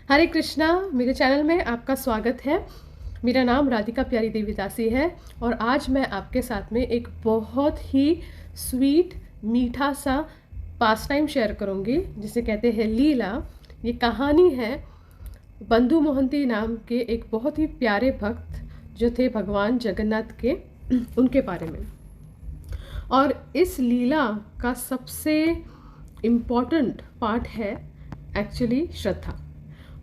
हरे कृष्णा। मेरे चैनल में आपका स्वागत है। मेरा नाम राधिका प्यारी देवीदासी है और आज मैं आपके साथ में एक बहुत ही स्वीट मीठा सा पास टाइम शेयर करूंगी जिसे कहते हैं लीला। ये कहानी है बंधु मोहंती नाम के एक बहुत ही प्यारे भक्त जो थे भगवान जगन्नाथ के, उनके बारे में। और इस लीला का सबसे इम्पॉर्टेंट पार्ट है एक्चुअली श्रद्धा।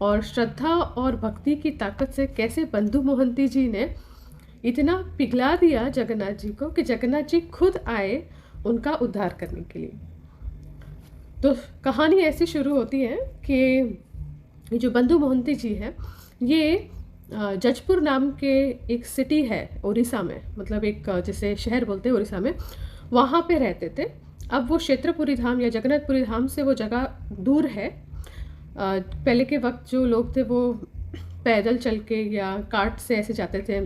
और श्रद्धा और भक्ति की ताकत से कैसे बंधु मोहंती जी ने इतना पिघला दिया जगन्नाथ जी को कि जगन्नाथ जी खुद आए उनका उद्धार करने के लिए। तो कहानी ऐसी शुरू होती है कि जो बंधु मोहंती जी हैं ये जजपुर नाम के एक सिटी है उड़ीसा में, मतलब एक जैसे शहर बोलते हैं उड़ीसा में, वहाँ पे रहते थे। अब वो क्षेत्रपुरी धाम या जगन्नाथपुरी धाम से वो जगह दूर है। पहले के वक्त जो लोग थे वो पैदल चल के या कार्ट से ऐसे जाते थे,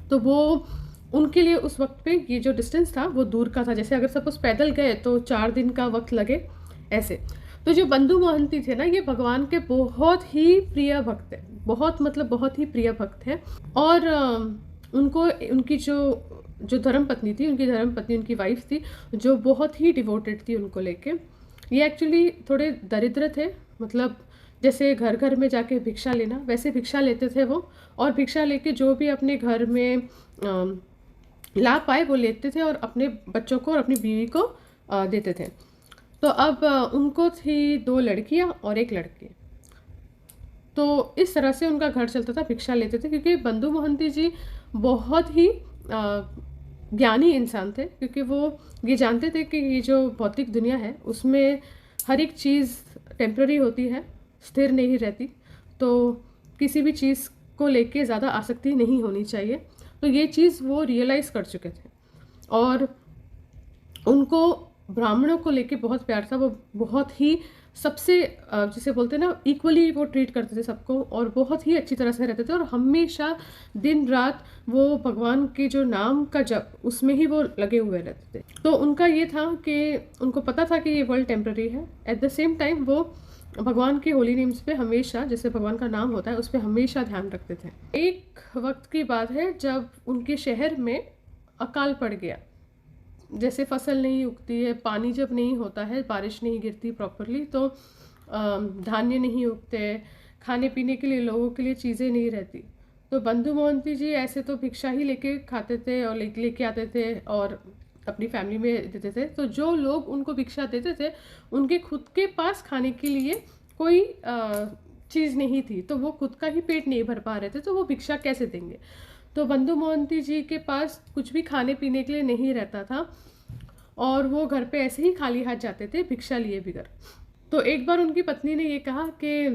तो वो उनके लिए उस वक्त पे ये जो डिस्टेंस था वो दूर का था। जैसे अगर सपोज पैदल गए तो 4 दिन का वक्त लगे ऐसे। तो जो बंधु मोहंती थे ना, ये भगवान के बहुत ही प्रिय भक्त हैं, बहुत ही प्रिय भक्त हैं। और उनको उनकी जो धर्म पत्नी थी, उनकी वाइफ थी जो बहुत ही डिवोटेड थी उनको लेके। ये एक्चुअली थोड़े दरिद्र थे, मतलब जैसे घर घर में जाके भिक्षा लेना वैसे भिक्षा लेते थे वो। और भिक्षा लेके जो भी अपने घर में ला पाए वो लेते थे और अपने बच्चों को और अपनी बीवी को देते थे। तो अब उनको थी 2 लड़कियां और 1 लड़की। तो इस तरह से उनका घर चलता था, भिक्षा लेते थे। क्योंकि बंधु मोहंती जी बहुत ही ज्ञानी इंसान थे, क्योंकि वो ये जानते थे कि ये जो भौतिक दुनिया है उसमें हर एक चीज़ टेम्प्ररी होती है, स्थिर नहीं रहती। तो किसी भी चीज़ को लेके ज़्यादा आसक्ति नहीं होनी चाहिए। तो ये चीज़ वो रियलाइज़ कर चुके थे। और उनको ब्राह्मणों को लेके बहुत प्यार था। वो बहुत ही सबसे जिसे बोलते हैं ना, इक्वली वो ट्रीट करते थे सबको और बहुत ही अच्छी तरह से रहते थे। और हमेशा दिन रात वो भगवान के जो नाम का जप उसमें ही वो लगे हुए रहते थे। तो उनका ये था कि उनको पता था कि ये वर्ल्ड टेम्प्ररी है। एट द सेम टाइम वो भगवान के होली नेम्स पे हमेशा, जैसे भगवान का नाम होता है उस पर हमेशा ध्यान रखते थे। एक वक्त की बात है जब उनके शहर में अकाल पड़ गया। जैसे फसल नहीं उगती है, पानी जब नहीं होता है, बारिश नहीं गिरती प्रॉपरली, तो धान्य नहीं उगते, खाने पीने के लिए लोगों के लिए चीज़ें नहीं रहती। तो बंधु मोहंती जी ऐसे तो भिक्षा ही लेके खाते थे और लेके आते थे और अपनी फैमिली में देते थे। तो जो लोग उनको भिक्षा देते थे उनके खुद के पास खाने के लिए कोई चीज़ नहीं थी, तो वो खुद का ही पेट नहीं भर पा रहे थे, तो वो भिक्षा कैसे देंगे। तो बंधु मोहंती जी के पास कुछ भी खाने पीने के लिए नहीं रहता था और वो घर पे ऐसे ही खाली हाथ जाते थे भिक्षा लिए बगैर। तो एक बार उनकी पत्नी ने ये कहा कि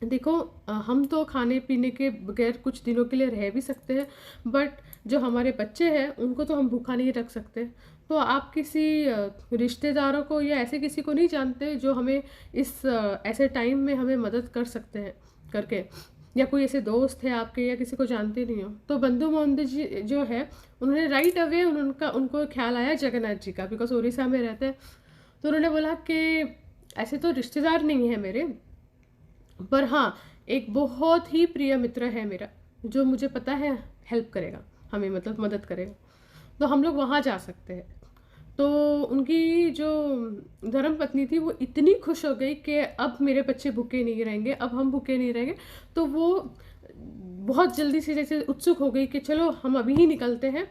देखो, हम तो खाने पीने के बगैर कुछ दिनों के लिए रह भी सकते हैं, बट जो हमारे बच्चे हैं उनको तो हम भूखा नहीं रख सकते। तो आप किसी रिश्तेदारों को या ऐसे किसी को नहीं जानते जो हमें इस ऐसे टाइम में हमें मदद कर सकते हैं करके, या कोई ऐसे दोस्त है आपके या किसी को जानते नहीं हो। तो बंधु मोहंती जी जो है उन्होंने राइट अवे उनको ख्याल आया जगन्नाथ जी का, बिकॉज उड़ीसा में रहते हैं। तो उन्होंने बोला कि ऐसे तो रिश्तेदार नहीं है मेरे, पर हाँ एक बहुत ही प्रिय मित्र है मेरा जो मुझे पता है हेल्प करेगा, हमें मतलब मदद करेगा, तो हम लोग वहाँ जा सकते हैं। तो उनकी जो धर्म पत्नी थी वो इतनी खुश हो गई कि अब मेरे बच्चे भूखे नहीं रहेंगे, अब हम भूखे नहीं रहेंगे। तो वो बहुत जल्दी से जैसे उत्सुक हो गई कि चलो हम अभी ही निकलते हैं,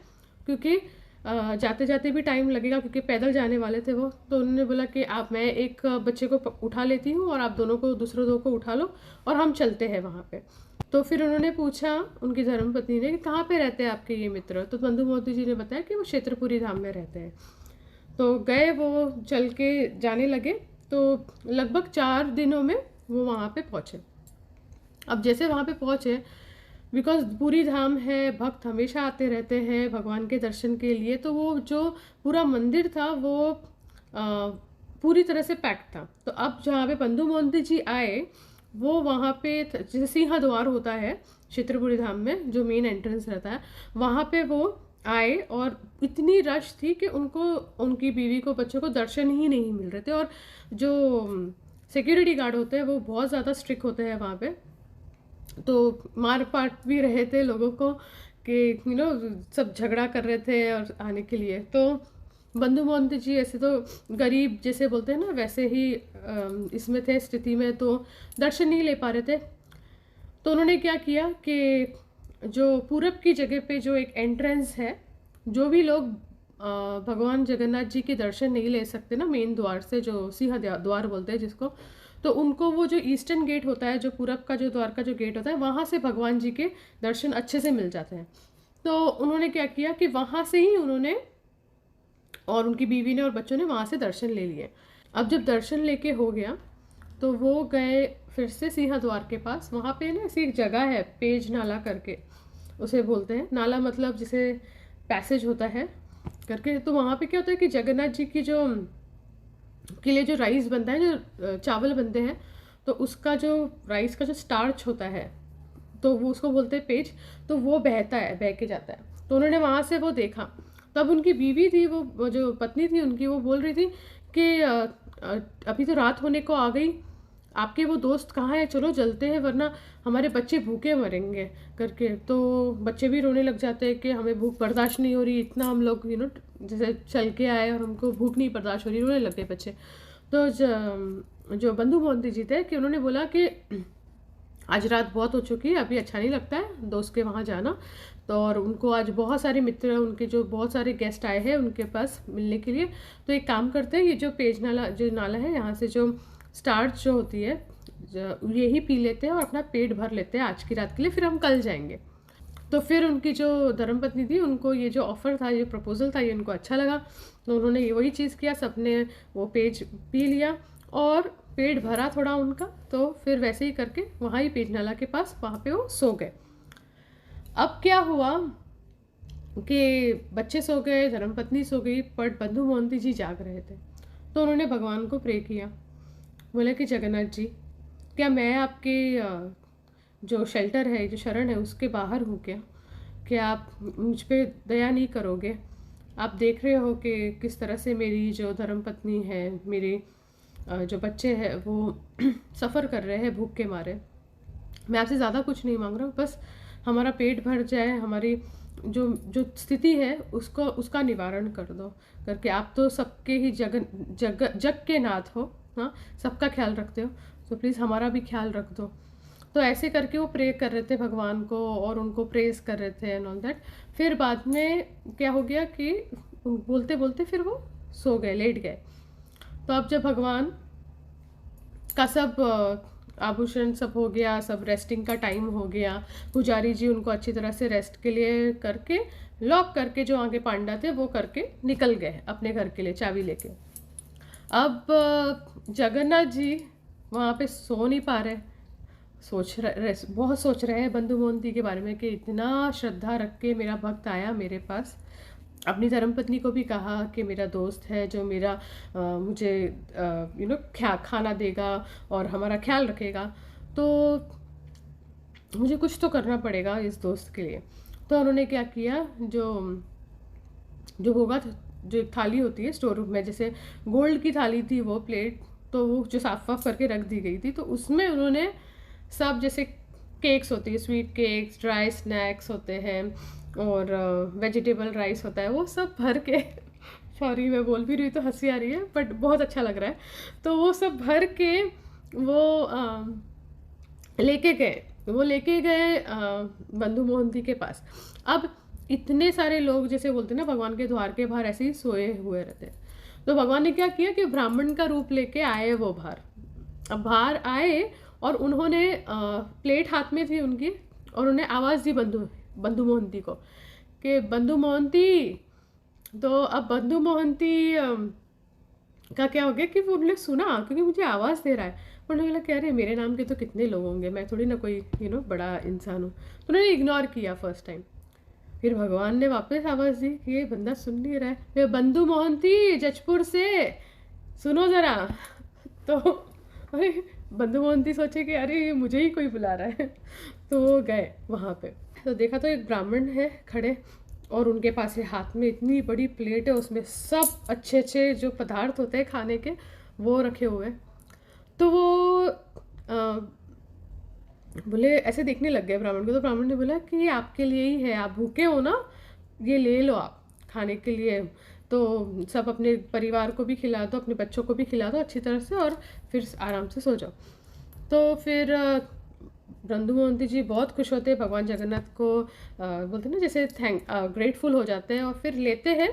क्योंकि जाते जाते भी टाइम लगेगा, क्योंकि पैदल जाने वाले थे वो। तो उन्होंने बोला कि आप, मैं एक बच्चे को उठा लेती हूँ और आप दूसरे 2 को उठा लो और हम चलते हैं वहाँ पे। तो फिर उन्होंने पूछा उनकी धर्मपत्नी ने कि कहाँ पे रहते हैं आपके ये मित्र। तो बंधु मोहंती जी ने बताया कि वो क्षेत्रपुरी धाम में रहते हैं। तो गए, वो चल के जाने लगे। तो लगभग 4 दिनों में वो वहाँ पे पहुँचे। अब जैसे वहाँ पे पहुँचे, बिकॉज पूरी धाम है, भक्त हमेशा आते रहते हैं भगवान के दर्शन के लिए, तो वो जो पूरा मंदिर था वो पूरी तरह से पैक्ड था। तो अब जहाँ पे बंधु मोहंती जी आए वो वहाँ पे जैसे सिंह द्वार होता है क्षेत्रपुरी धाम में, जो मेन एंट्रेंस रहता है, वहाँ पे वो आए और इतनी रश थी कि उनको, उनकी बीवी को, बच्चों को दर्शन ही नहीं मिल रहे थे। और जो सिक्योरिटी गार्ड होते हैं वो बहुत ज़्यादा स्ट्रिक्ट होते हैं वहाँ पे, तो मार पाट भी रहे थे लोगों को कि सब झगड़ा कर रहे थे और आने के लिए। तो बंधु मोहंती जी ऐसे तो गरीब जैसे बोलते हैं ना, वैसे ही इसमें थे स्थिति में, तो दर्शन नहीं ले पा रहे थे। तो उन्होंने क्या किया कि जो पूरब की जगह पे जो एक एंट्रेंस है, जो भी लोग भगवान जगन्नाथ जी के दर्शन नहीं ले सकते ना मेन द्वार से, जो सिंह द्वार बोलते हैं जिसको, तो उनको वो जो ईस्टर्न गेट होता है, जो पूरब का जो द्वार का जो गेट होता है, वहाँ से भगवान जी के दर्शन अच्छे से मिल जाते हैं। तो उन्होंने क्या किया कि वहाँ से ही उन्होंने और उनकी बीवी ने और बच्चों ने वहाँ से दर्शन ले लिए। अब जब दर्शन लेके हो गया तो वो गए फिर से सिंह द्वार के पास। वहाँ पे ना ऐसी एक जगह है, पेज नाला करके उसे बोलते हैं। नाला मतलब जैसे पैसेज होता है करके। तो वहाँ पे क्या होता है कि जगन्नाथ जी की जो के लिए जो राइस बनता है, जो चावल बनते हैं, तो उसका जो राइस का जो स्टार्च होता है, तो वो उसको बोलते हैं पेज। तो वो बहता है, बह के जाता है। तो उन्होंने वहाँ से वो देखा। तब उनकी बीवी थी, वो जो पत्नी थी उनकी, वो बोल रही थी कि अभी तो रात होने को आ गई, आपके वो दोस्त कहाँ है, चलो जलते हैं वरना हमारे बच्चे भूखे मरेंगे करके। तो बच्चे भी रोने लग जाते हैं कि हमें भूख बर्दाश्त नहीं हो रही, इतना हम लोग जैसे चल के आए और हमको भूख नहीं बर्दाश्त हो रही, रोने लग गए बच्चे। तो जो बंधु मोहंती जी थे कि उन्होंने बोला कि आज रात बहुत हो चुकी है, अभी अच्छा नहीं लगता है दोस्त के वहाँ जाना। तो और उनको आज बहुत सारे मित्र, उनके जो बहुत सारे गेस्ट आए हैं उनके पास मिलने के लिए। तो एक काम करते हैं, ये जो पेज नाला जो नाला है, यहाँ से जो स्टार्च जो होती है, यही पी लेते हैं और अपना पेट भर लेते हैं आज की रात के लिए, फिर हम कल जाएंगे। तो फिर उनकी जो धर्मपत्नी थी, उनको ये जो ऑफ़र था, ये प्रपोजल था, ये उनको अच्छा लगा। तो उन्होंने ये वही चीज़ किया, सबने वो पेज पी लिया और पेट भरा थोड़ा उनका। तो फिर वैसे ही करके वहाँ ही पेज नाला के पास वहाँ पे वो सो गए। अब क्या हुआ कि बच्चे सो गए, धर्मपत्नी सो गई, बट बंधु मोहंती जी जाग रहे थे। तो उन्होंने भगवान को प्रे किया, बोले कि जगन्नाथ जी, क्या मैं आपके जो शेल्टर है, जो शरण है, उसके बाहर हूँ क्या आप मुझ पर दया नहीं करोगे? आप देख रहे हो कि किस तरह से मेरी जो धर्मपत्नी है, मेरे जो बच्चे हैं वो सफ़र कर रहे हैं भूख के मारे। मैं आपसे ज़्यादा कुछ नहीं मांग रहा हूँ, बस हमारा पेट भर जाए, हमारी जो जो स्थिति है उसका निवारण कर दो करके। आप तो सबके ही जग के नाथ हो, हाँ, सबका ख्याल रखते हो, तो प्लीज़ हमारा भी ख्याल रख दो। तो ऐसे करके वो प्रे कर रहे थे भगवान को और उनको प्रेस कर रहे थे एंड ऑल दैट। फिर बाद में क्या हो गया कि बोलते बोलते फिर वो सो गए, लेट गए। तो अब जब भगवान का सब आभूषण सब हो गया, सब रेस्टिंग का टाइम हो गया, पुजारी जी उनको अच्छी तरह से रेस्ट के लिए करके लॉक करके, जो आगे पांडा थे वो करके निकल गए अपने घर के लिए चाबी लेके। अब जगन्नाथ जी वहाँ पे सो नहीं पा रहे, बहुत सोच रहे हैं बंधु मोहंती के बारे में कि इतना श्रद्धा रख के मेरा भक्त आया मेरे पास। अपनी धर्मपत्नी को भी कहा कि मेरा दोस्त है जो मेरा मुझे खाना देगा और हमारा ख्याल रखेगा, तो मुझे कुछ तो करना पड़ेगा इस दोस्त के लिए। तो उन्होंने क्या किया, जो होगा, जो एक थाली होती है स्टोर रूम में, जैसे गोल्ड की थाली थी वो प्लेट, तो वो जो साफ साफ करके रख दी गई थी, तो उसमें उन्होंने सब, जैसे केक्स होती है, स्वीट केक्स, ड्राई स्नैक्स होते हैं और वेजिटेबल राइस होता है, वो सब भर के सॉरी मैं बोल भी रही हूँ तो हंसी आ रही है, बट बहुत अच्छा लग रहा है। तो वो सब भर के वो लेके गए बंधु मोहंती के पास। अब इतने सारे लोग, जैसे बोलते हैं ना, भगवान के द्वार के बाहर ऐसे ही सोए हुए रहते। तो भगवान ने क्या किया कि ब्राह्मण का रूप लेके आए वो बाहर। अब बाहर आए और उन्होंने प्लेट हाथ में थी उनकी, और उन्हें आवाज़ दी बंधु मोहंती को कि बंधु मोहंती। तो अब बंधु मोहंती का क्या हो गया कि वो उन्होंने सुना, क्योंकि मुझे आवाज़ दे रहा है। उन्होंने बोला कि अरे मेरे नाम के तो कितने लोग होंगे, मैं थोड़ी ना कोई बड़ा इंसान हूँ। तो उन्होंने इग्नोर किया फर्स्ट टाइम। फिर भगवान ने वापस आवाज़ दी कि ये बंदा सुन नहीं रहा है, बंधु मोहंती जजपुर से, सुनो ज़रा। तो अरे बंधु मोहंती सोचे कि अरे मुझे ही कोई बुला रहा है। तो वो गए वहाँ पे, तो देखा तो एक ब्राह्मण है खड़े और उनके पास हाथ में इतनी बड़ी प्लेट है, उसमें सब अच्छे अच्छे जो पदार्थ होते हैं खाने के वो रखे हुए। तो वो बोले ऐसे देखने लग गए ब्राह्मण को। तो ब्राह्मण ने बोला कि ये आपके लिए ही है, आप भूखे हो ना, ये ले लो आप खाने के लिए। तो सब अपने परिवार को भी खिला दो, अपने बच्चों को भी खिला दो अच्छी तरह से, और फिर आराम से सो जाओ। तो फिर बंधु मोहंती जी बहुत खुश होते हैं, भगवान जगन्नाथ को बोलते हैं ना जैसे ग्रेटफुल हो जाते हैं, और फिर लेते हैं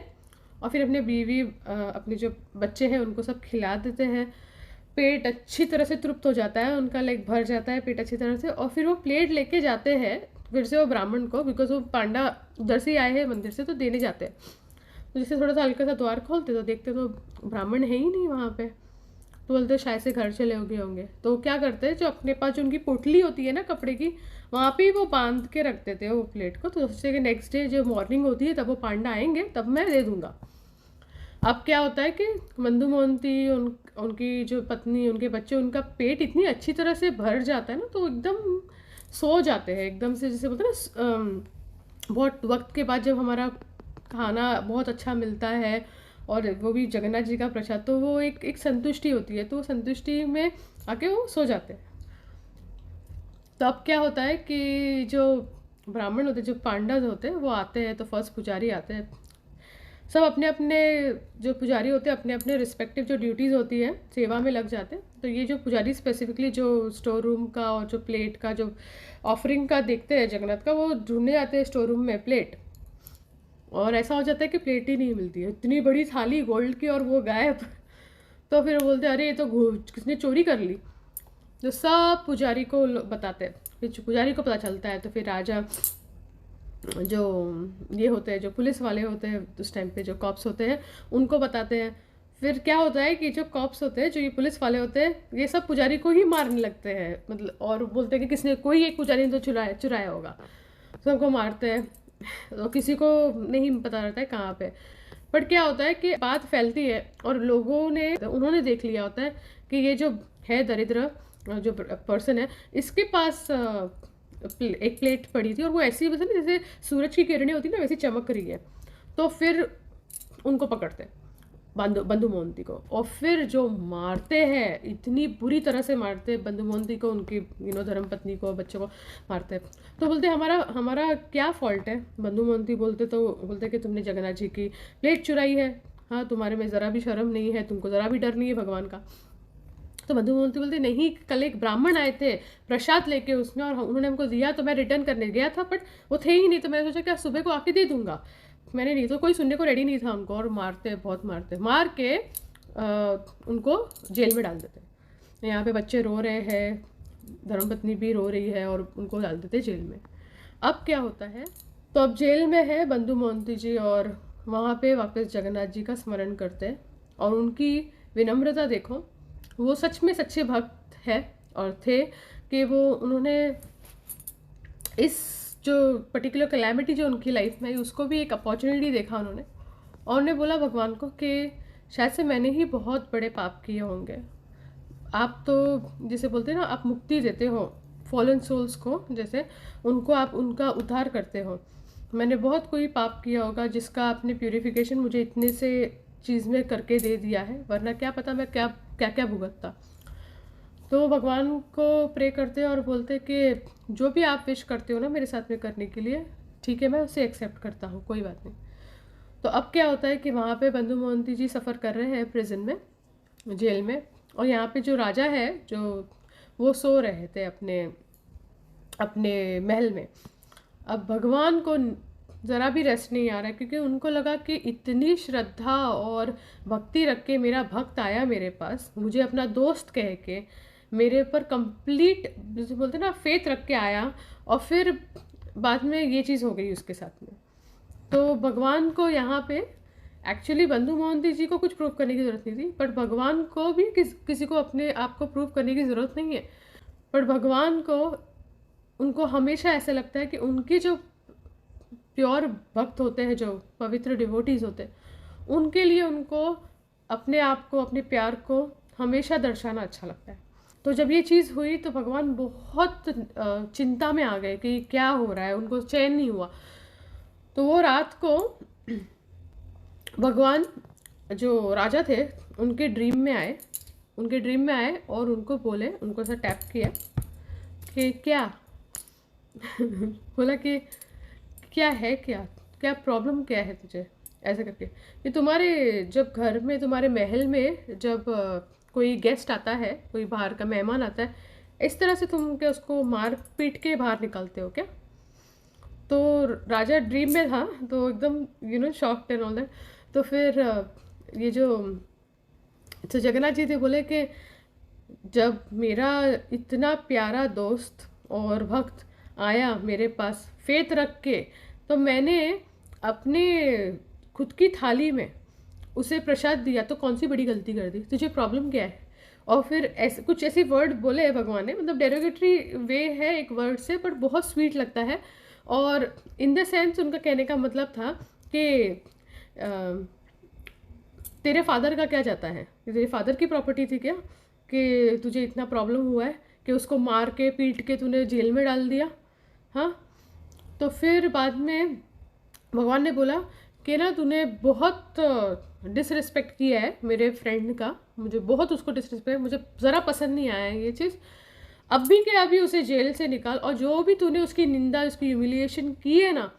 और फिर अपने बीवी अपने जो बच्चे हैं उनको सब खिला देते हैं। पेट अच्छी तरह से तृप्त हो जाता है उनका, लाइक भर जाता है पेट अच्छी तरह से। और फिर वो प्लेट लेके जाते हैं फिर से वो ब्राह्मण को, बिकॉज वो पांडा उधर से ही आए हैं मंदिर से, तो देने जाते हैं। तो जैसे थोड़ा सा हल्का सा द्वार खोलते तो देखते तो ब्राह्मण है ही नहीं वहाँ पे। तो बोलते शायद से घर चले हो गए होंगे। तो क्या करते हैं, जो अपने पास जो उनकी पोटली होती है ना कपड़े की, वहाँ पे ही वो बांध के रख देते हैं वो प्लेट को। तो सोचते कि नेक्स्ट डे जो मॉर्निंग होती है तब वो पांडा आएंगे तब मैं दे दूंगा। अब क्या होता है कि मंदू मोहंती उनकी जो पत्नी, उनके बच्चे, उनका पेट इतनी अच्छी तरह से भर जाता है ना, तो एकदम सो जाते हैं एकदम से, जैसे बोलते हैं ना बहुत वक्त के बाद जब हमारा खाना बहुत अच्छा मिलता है और वो भी जगन्नाथ जी का प्रसाद, तो वो एक संतुष्टि होती है। तो वो संतुष्टि में आके वो सो जाते हैं। तो अब क्या होता है कि जो ब्राह्मण होते हैं, जो पांडव होते हैं, वो आते हैं। तो फर्स्ट पुजारी आते हैं, सब अपने अपने जो पुजारी होते हैं अपने अपने रिस्पेक्टिव जो ड्यूटीज़ होती है सेवा में लग जाते हैं। तो ये जो पुजारी स्पेसिफिकली जो स्टोर रूम का और जो प्लेट का जो ऑफरिंग का देखते हैं जगन्नाथ का, वो ढूंढने जाते हैं स्टोर रूम में प्लेट। और ऐसा हो जाता है कि प्लेट ही नहीं मिलती है, इतनी बड़ी थाली गोल्ड की और वो गायब। तो फिर वो बोलते हैं अरे ये तो किसने चोरी कर ली। तो सब पुजारी को बताते हैं। फिर पुजारी को पता चलता है तो फिर राजा जो ये होते हैं, जो पुलिस वाले होते हैं उस टाइम पे, जो कॉप्स होते हैं, उनको बताते हैं। फिर क्या होता है कि जो कॉप्स होते हैं, जो ये पुलिस वाले होते हैं, ये सब पुजारी को ही मारने लगते हैं, मतलब, और बोलते हैं कि किसने, कोई एक पुजारी ने तो चुराया होगा। सबको मारते हैं। तो किसी को नहीं पता रहता है कहाँ पे। बट क्या होता है कि बात फैलती है और लोगों ने, उन्होंने देख लिया होता है कि ये जो है दरिद्र जो पर्सन है, इसके पास एक प्लेट पड़ी थी और वो ऐसी वैसे ना जैसे सूरज की किरणें होती ना वैसी चमक रही है। तो फिर उनको पकड़ते हैं बंधु मोहंती को, और फिर जो मारते हैं, इतनी बुरी तरह से मारते हैं बंधु मोहंती को, उनकी धर्म पत्नी को, बच्चों को मारते हैं। तो बोलते हमारा हमारा क्या फॉल्ट है। बंधु मोहंती बोलते कि तुमने जगन्नाथ जी की प्लेट चुराई है, हाँ तुम्हारे में ज़रा भी शर्म नहीं है, तुमको ज़रा भी डर नहीं है भगवान का। तो बंधु मोहंती बोलते नहीं, कल एक ब्राह्मण आए थे प्रसाद लेके उसमें, और उन्होंने हमको दिया तो मैं रिटर्न करने गया था, बट वो थे ही नहीं, तो मैंने सोचा क्या सुबह को आके दे दूंगा। मैंने नहीं, तो कोई सुनने को रेडी नहीं था उनको, और मारते बहुत मारते, मार के उनको जेल में डाल देते। यहाँ पे बच्चे रो रहे हैं, धर्मपत्नी भी रो रही है, और उनको डाल देते जेल में। अब क्या होता है, तो अब जेल में है बंधु मोहंती जी, और वहाँ पे वापस जगन्नाथ जी का स्मरण करते हैं। और उनकी विनम्रता देखो, वो सच में सच्चे भक्त है और थे कि वो उन्होंने इस जो पर्टिकुलर कैलेमिटी जो उनकी लाइफ में आई उसको भी एक अपॉर्चुनिटी देखा उन्होंने, और उन्होंने बोला भगवान को कि शायद से मैंने ही बहुत बड़े पाप किए होंगे। आप तो जैसे बोलते हैं ना, आप मुक्ति देते हो फॉलन सोल्स को, जैसे उनको आप उनका उद्धार करते हो। मैंने बहुत कोई पाप किया होगा जिसका आपने प्यूरिफिकेशन मुझे इतने से चीज़ में करके दे दिया है, वरना क्या पता मैं क्या क्या क्या भुगतता। तो भगवान को प्रे करते हैं और बोलते कि जो भी आप विश करते हो ना मेरे साथ में करने के लिए, ठीक है मैं उसे एक्सेप्ट करता हूँ, कोई बात नहीं। तो अब क्या होता है कि वहाँ पे बंधु मोहंती जी सफ़र कर रहे हैं प्रिजन में, जेल में, और यहाँ पे जो राजा है जो वो सो रहे थे अपने अपने महल में। अब भगवान को ज़रा भी रेस्ट नहीं आ रहा है, क्योंकि उनको लगा कि इतनी श्रद्धा और भक्ति रख के मेरा भक्त आया मेरे पास, मुझे अपना दोस्त कह के मेरे पर कंप्लीट जैसे बोलते ना फेथ रख के आया, और फिर बाद में ये चीज़ हो गई उसके साथ में। तो भगवान को यहाँ पे एक्चुअली बंधु मोहंती जी को कुछ प्रूव करने की ज़रूरत नहीं थी, बट भगवान को भी किसी को अपने आप को प्रूव करने की ज़रूरत नहीं है। बट भगवान को, उनको हमेशा ऐसा लगता है कि उनकी जो प्योर भक्त होते हैं, जो पवित्र डिवोटीज होते हैं, उनके लिए उनको अपने आप को, अपने प्यार को हमेशा दर्शाना अच्छा लगता है। तो जब ये चीज़ हुई तो भगवान बहुत चिंता में आ गए कि क्या हो रहा है, उनको चैन नहीं हुआ। तो वो रात को भगवान जो राजा थे उनके ड्रीम में आए, उनके ड्रीम में आए और उनको बोले, उनको ऐसा टैप किया कि क्या बोला कि क्या है, क्या क्या प्रॉब्लम क्या है तुझे, ऐसे करके कि तुम्हारे जब घर में, तुम्हारे महल में जब कोई गेस्ट आता है, कोई बाहर का मेहमान आता है, इस तरह से तुम क्या उसको मार पीट के बाहर निकालते हो क्या? तो राजा ड्रीम में था, तो एकदम शॉक्ड एंड ऑल दैट। तो फिर ये जो तो जगन्नाथ जी थे बोले कि जब मेरा इतना प्यारा दोस्त और भक्त आया मेरे पास फेथ रख के, तो मैंने अपने खुद की थाली में उसे प्रसाद दिया, तो कौन सी बड़ी गलती कर दी, तुझे प्रॉब्लम क्या है? और फिर ऐसे कुछ ऐसे वर्ड बोले भगवान ने, मतलब डेरोगेटरी वे है एक वर्ड से, बट बहुत स्वीट लगता है। और इन द सेंस उनका कहने का मतलब था कि तेरे फादर का क्या जाता है, तेरे फादर की प्रॉपर्टी थी क्या कि तुझे इतना प्रॉब्लम हुआ है कि उसको मार के पीट के तूने जेल में डाल दिया? हाँ। तो फिर बाद में भगवान ने बोला कि ना तूने बहुत डिसरिस्पेक्ट किया है मेरे फ्रेंड का, मुझे बहुत उसको डिसरिस्पेक्ट, मुझे ज़रा पसंद नहीं आया है ये चीज़। अभी के अभी उसे जेल से निकाल, और जो भी तूने उसकी निंदा, उसकी ह्यूमिलिएशन की है ना,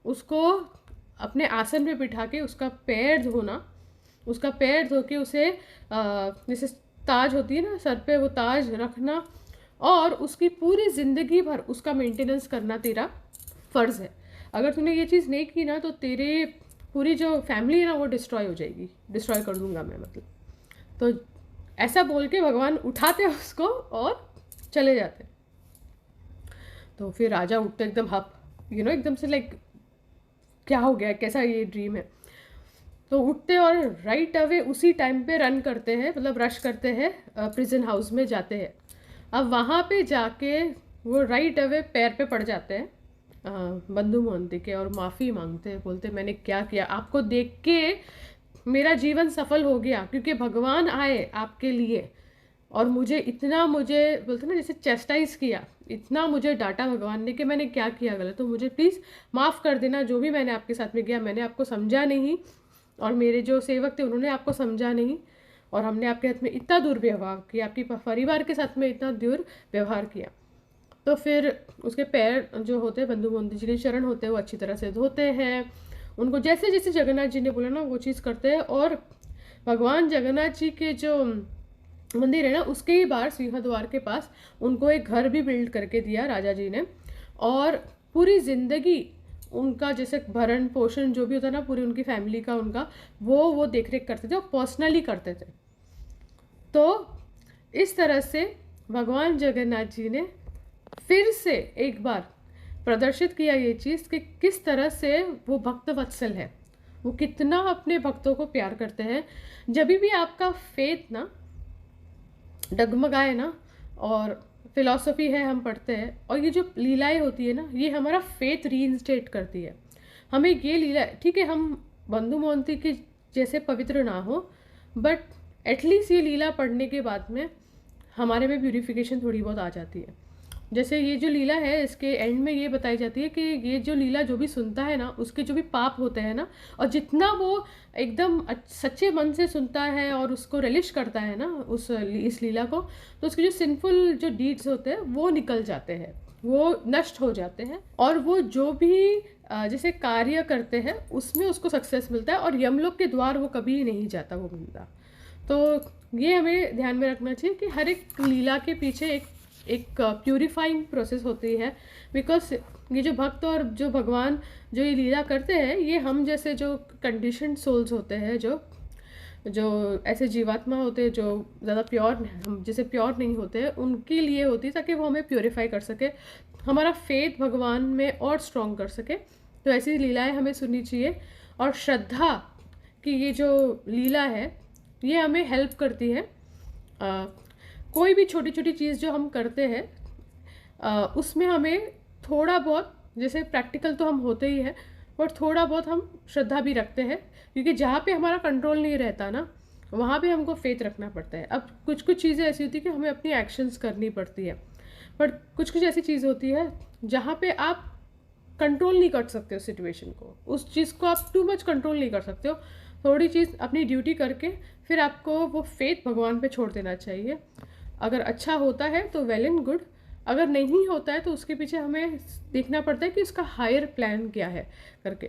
उसको अपने आसन पे बिठा के उसका पैर धोना, उसका पैर धो के उसे जैसे ताज होती है ना सर पे, वो ताज रखना, और उसकी पूरी ज़िंदगी भर उसका मेंटेनेंस करना तेरा फ़र्ज़ है। अगर तूने ये चीज़ नहीं की ना, तो तेरे पूरी जो फैमिली है ना वो डिस्ट्रॉय हो जाएगी, डिस्ट्रॉय कर दूंगा मैं, मतलब। तो ऐसा बोल के भगवान उठाते उसको और चले जाते। तो फिर राजा उठते एकदम हप, एकदम से लाइक क्या हो गया, कैसा ये ड्रीम है। तो उठते और राइट अवे उसी टाइम पे रन करते हैं, मतलब रश करते हैं, प्रिजन हाउस में जाते हैं। अब वहाँ पे जाके वो राइट अवे पैर पे पड़ जाते हैं बंधु मोहंती के, और माफ़ी मांगते हैं, बोलते मैंने क्या किया, आपको देख के मेरा जीवन सफल हो गया क्योंकि भगवान आए आपके लिए, और मुझे बोलते ना जैसे चेस्टाइज किया, इतना मुझे डांटा भगवान ने कि मैंने क्या किया गलत, तो मुझे प्लीज़ माफ़ कर देना, जो भी मैंने आपके साथ में किया, मैंने आपको समझा नहीं, और मेरे जो सेवक थे उन्होंने आपको समझा नहीं, और हमने आपके हाथ में इतना दुर्व्यवहार किया, आपकी परिवार के साथ में इतना दुर्व्यवहार किया। तो फिर उसके पैर जो होते हैं, बंधु मोहंती जी के चरण होते हैं, वो अच्छी तरह से धोते हैं, उनको जैसे जैसे जगन्नाथ जी ने बोला ना वो चीज़ करते हैं। और भगवान जगन्नाथ जी के जो मंदिर है ना, उसके ही बाहर सिंहद्वार के पास उनको एक घर भी बिल्ड करके दिया राजा जी ने, और पूरी ज़िंदगी उनका जैसे भरण पोषण जो भी होता ना पूरी उनकी फैमिली का, उनका वो देख रेख करते थे और पर्सनली करते थे। तो इस तरह से भगवान जगन्नाथ जी ने फिर से एक बार प्रदर्शित किया ये चीज़ कि किस तरह से वो भक्त वत्सल है, वो कितना अपने भक्तों को प्यार करते हैं। जब भी आपका फेथ ना डगमगाए ना, और फिलॉसफी है हम पढ़ते हैं, और ये जो लीलाएं होती है ना, ये हमारा फेथ रीइंस्टेट करती है हमें। ये लीला ठीक है, हम बंधु मोहंती के जैसे पवित्र ना हो, बट एटलीस्ट ये लीला पढ़ने के बाद में हमारे में प्यूरिफिकेशन थोड़ी बहुत आ जाती है। जैसे ये जो लीला है, इसके एंड में ये बताई जाती है कि ये जो लीला जो भी सुनता है ना, उसके जो भी पाप होते हैं ना, और जितना वो एकदम सच्चे मन से सुनता है और उसको रिलिश करता है ना इस लीला को, तो उसके जो सिंफुल जो डीड्स होते हैं वो निकल जाते हैं, वो नष्ट हो जाते हैं, और वो जो भी जैसे कार्य करते हैं उसमें उसको सक्सेस मिलता है, और यमलोक के द्वार वो कभी नहीं जाता वो बंदा। तो ये हमें ध्यान में रखना चाहिए कि हर एक लीला के पीछे एक प्यूरिफाइंग प्रोसेस होती है, बिकॉज ये जो भक्त और जो भगवान जो ये लीला करते हैं, ये हम जैसे जो कंडीशनड सोल्स होते हैं, जो ऐसे जीवात्मा होते हैं जो ज़्यादा प्योर, हम जैसे प्योर नहीं होते हैं, उनके लिए होती है, ताकि वो हमें प्योरीफाई कर सके, हमारा फेथ भगवान में और स्ट्रॉन्ग कर सके। तो ऐसी लीलाएं हमें सुननी चाहिए, और श्रद्धा की ये जो लीला है ये हमें हेल्प करती है। कोई भी छोटी छोटी चीज़ जो हम करते हैं उसमें हमें थोड़ा बहुत, जैसे प्रैक्टिकल तो हम होते ही हैं, और थोड़ा बहुत हम श्रद्धा भी रखते हैं, क्योंकि जहाँ पे हमारा कंट्रोल नहीं रहता ना, वहाँ पे हमको फेथ रखना पड़ता है। अब कुछ कुछ चीज़ें ऐसी होती है कि हमें अपनी एक्शंस करनी पड़ती है, बट कुछ कुछ ऐसी चीज़ होती है जहाँ पे आप कंट्रोल नहीं कर सकते हो सिचुएशन को, उस चीज़ को आप टू मच कंट्रोल नहीं कर सकते हो। थोड़ी चीज़ अपनी ड्यूटी करके फिर आपको वो फेथ भगवान पे छोड़ देना चाहिए। अगर अच्छा होता है तो वेल एंड गुड, अगर नहीं होता है तो उसके पीछे हमें देखना पड़ता है कि उसका हायर प्लान क्या है करके।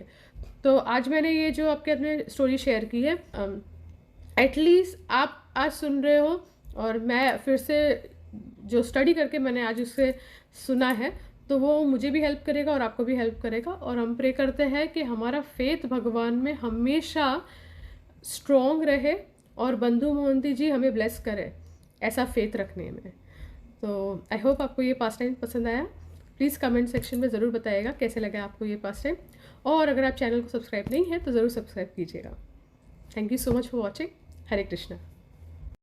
तो आज मैंने ये जो आपके अपने स्टोरी शेयर की है, एटलीस्ट आप आज सुन रहे हो और मैं फिर से जो स्टडी करके मैंने आज उससे सुना है, तो वो मुझे भी हेल्प करेगा और आपको भी हेल्प करेगा। और हम प्रे करते हैं कि हमारा फेथ भगवान में हमेशा स्ट्रॉन्ग रहे और बंधु मोहंती जी हमें ब्लेस करें ऐसा फेथ रखने में। तो आई होप आपको ये पास टाइम पसंद आया। प्लीज़ कमेंट सेक्शन में ज़रूर बताइएगा कैसे लगा आपको ये पास टाइम, और अगर आप चैनल को सब्सक्राइब नहीं है तो ज़रूर सब्सक्राइब कीजिएगा। Thank you so much for watching. Hare Krishna.